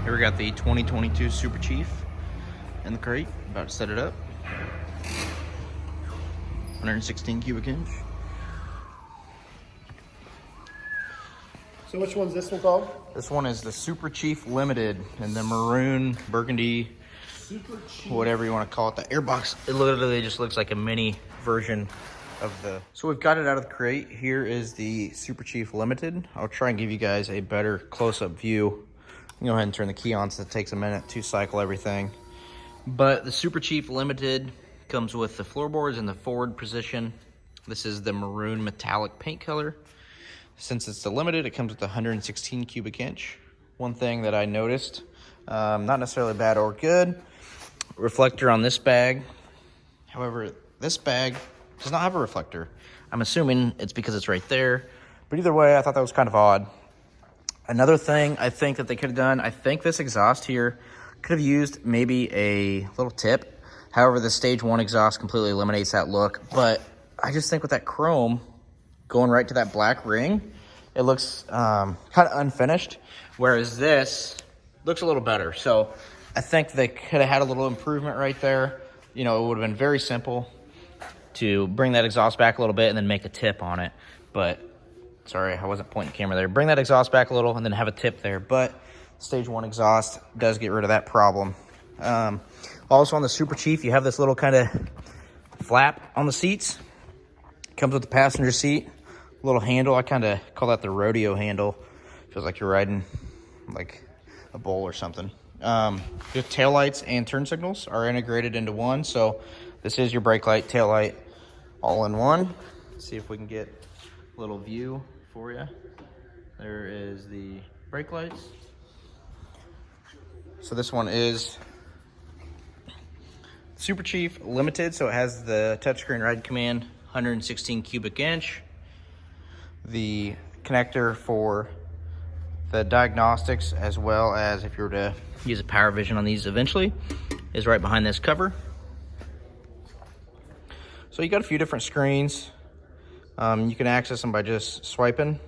Here we got the 2022 Super Chief in the crate. About to set it up. 116 cubic inch. So which one's this one called? This one is the Super Chief Limited in the maroon, burgundy, Super Chief. whatever you want to call it. The airbox, it literally just looks like a mini version of the... So we've got it out of the crate. Here is the Super Chief Limited. I'll try and give you guys a better close-up view. Go ahead and turn the key on so it takes a minute to cycle everything. But the Super Chief Limited comes with the floorboards in the forward position. This is the maroon metallic paint color. Since it's the Limited, it comes with 116 cubic inch. One thing that I noticed, not necessarily bad or good, reflector on this bag. However, this bag does not have a reflector. I'm assuming it's because it's right there. But either way, I thought that was kind of odd. Another thing I think that they could have done, I think this exhaust here could have used maybe a little tip. However, the Stage 1 exhaust completely eliminates that look. But I just think with that chrome going right to that black ring, it looks kind of unfinished. Whereas this looks a little better. So I think they could have had a little improvement right there. You know, it would have been very simple to bring that exhaust back a little bit and then make a tip on it. But sorry, I wasn't pointing the camera there. Bring that exhaust back a little and then have a tip there. But Stage 1 exhaust does get rid of that problem. Also on the Super Chief, you have this little kind of flap on the seats. Comes with the passenger seat. Little handle, I kind of call that the rodeo handle. Feels like you're riding like a bull or something. Your taillights and turn signals are integrated into one. So this is your brake light, tail light, all in one. Let's see if we can get a little view for you. There is the brake lights. So this one is Super Chief Limited. So it has the touchscreen ride command, 116 cubic inch. The connector for the diagnostics, as well as if you were to use a power vision on these eventually, is right behind this cover. So you got a few different screens. You can access them by just swiping.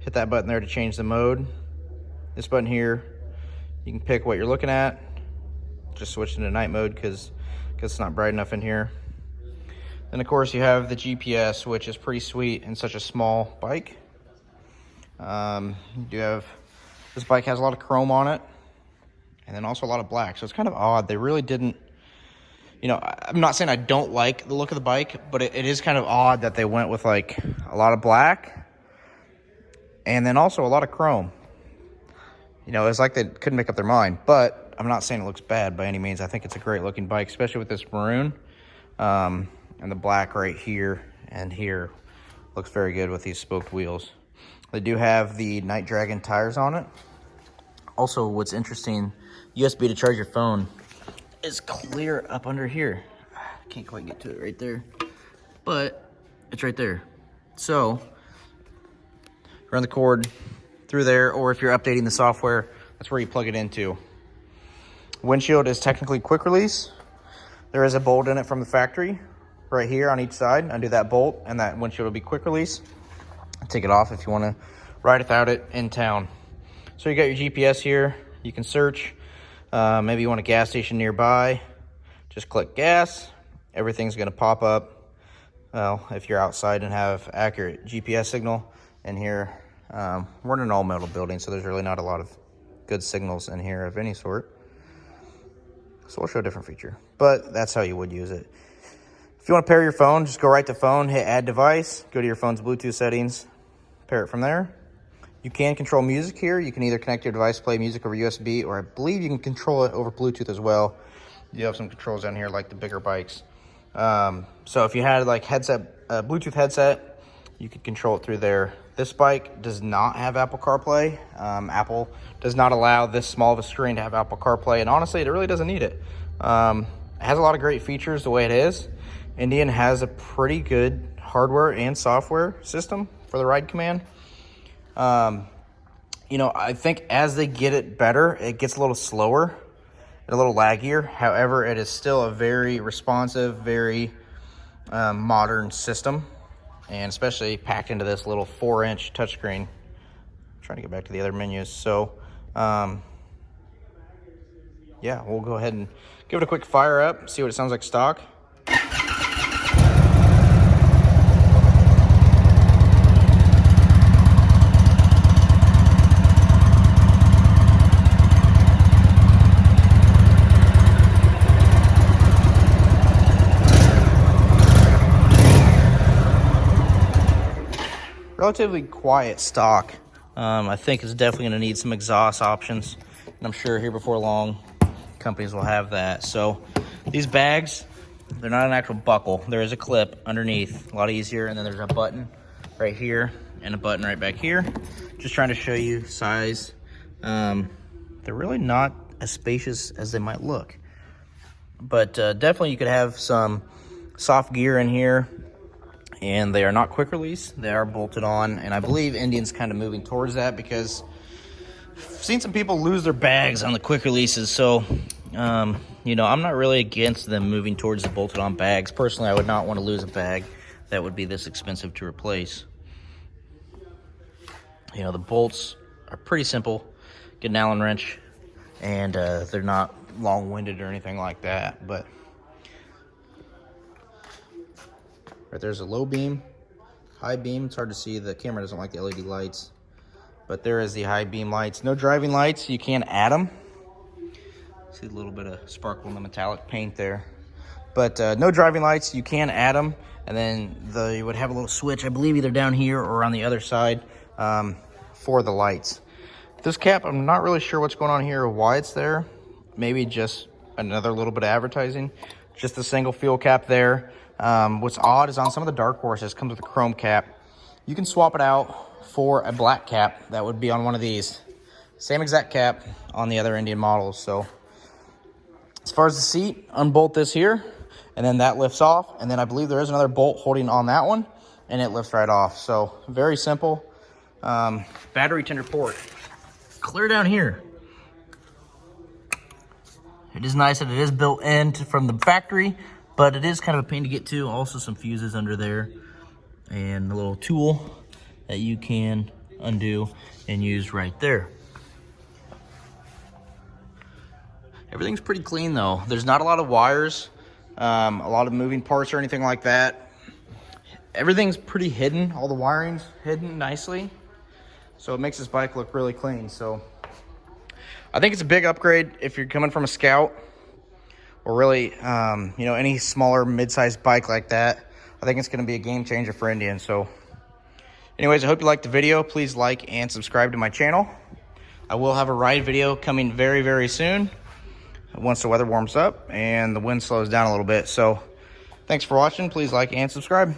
Hit that button there to change the mode. This button here, you can pick what you're looking at. Just switch into night mode because it's not bright enough in here. Then of course you have the GPS, which is pretty sweet in such a small bike. You do have, this bike has a lot of chrome on it, and then also a lot of black. So it's kind of odd. They really didn't, you know, I'm not saying I don't like the look of the bike, but it is kind of odd that they went with like a lot of black and then also a lot of chrome. You know, it's like they couldn't make up their mind, but I'm not saying it looks bad by any means. I think it's a great looking bike, especially with this maroon. And the black right here and here looks very good with these spoked wheels. They do have the Night Dragon tires on it. Also, what's interesting, USB to charge your phone is clear up under here. I can't quite get to it right there, but it's right there. So run the cord through there, or if you're updating the software, that's where you plug it into. Windshield is technically quick release. There is a bolt in it from the factory right here on each side. Undo that bolt and that windshield will be quick release. Take it off if you want to ride without it in town. So you got your GPS here. You can search. Maybe you want a gas station nearby. Just click gas. Everything's going to pop up. Well, if you're outside and have accurate GPS signal. And here, we're in an all metal building, so there's really not a lot of good signals in here of any sort. So we'll show a different feature, but that's how you would use it. If you want to pair your phone, just go right to phone, hit add device, go to your phone's Bluetooth settings, pair it from there. You can control music here. You can either connect your device, play music over USB, or I believe you can control it over Bluetooth as well. You have some controls down here like the bigger bikes. So if you had like Bluetooth headset, you could control it through there. This bike does not have Apple CarPlay. Apple does not allow this small of a screen to have Apple CarPlay, and honestly, it really doesn't need it. It has a lot of great features the way it is. Indian has a pretty good hardware and software system for the ride command. You know, I think as they get it better, it gets a little slower and a little laggier. However, it is still a very responsive, very modern system. And especially packed into this little 4-inch touchscreen. I'm trying to get back to the other menus. So yeah, we'll go ahead and give it a quick fire up, see what it sounds like stock. Relatively quiet stock. I think it's definitely going to need some exhaust options, and I'm sure here before long companies will have that. So these bags, they're not an actual buckle. There is a clip underneath, a lot easier, and then there's a button right here and a button right back here. Just trying to show you size. They're really not as spacious as they might look, but definitely you could have some soft gear in here. And they are not quick release, they are bolted on, and I believe Indian's kind of moving towards that because I've seen some people lose their bags on the quick releases. So you know, I'm not really against them moving towards the bolted on bags. Personally, I would not want to lose a bag that would be this expensive to replace. You know, the bolts are pretty simple. Get an Allen wrench, and they're not long-winded or anything like that. But right there's a low beam, high beam. It's hard to see. The camera doesn't like the LED lights, but there is the high beam lights. No driving lights. You can add them. See a little bit of sparkle in the metallic paint there, but no driving lights. You can add them, and then you would have a little switch, I believe, either down here or on the other side for the lights. This cap, I'm not really sure what's going on here or why it's there. Maybe just another little bit of advertising. Just a single fuel cap there. What's odd is on some of the Dark Horses comes with a chrome cap. You can swap it out for a black cap that would be on one of these. Same exact cap on the other Indian models. So as far as the seat, unbolt this here, and then that lifts off, and then I believe there is another bolt holding on that one, and it lifts right off. So very simple. Battery tender port, clear down here. It is nice that it is built in from the factory, but it is kind of a pain to get to. Also some fuses under there, and a little tool that you can undo and use right there. Everything's pretty clean though. There's not a lot of wires, a lot of moving parts or anything like that. Everything's pretty hidden. All the wiring's hidden nicely. So it makes this bike look really clean. So I think it's a big upgrade if you're coming from a Scout, or really, you know, any smaller mid-sized bike like that. I think it's going to be a game changer for Indian. So anyways, I hope you liked the video. Please like and subscribe to my channel. I will have a ride video coming very, very soon once the weather warms up and the wind slows down a little bit. So thanks for watching. Please like and subscribe.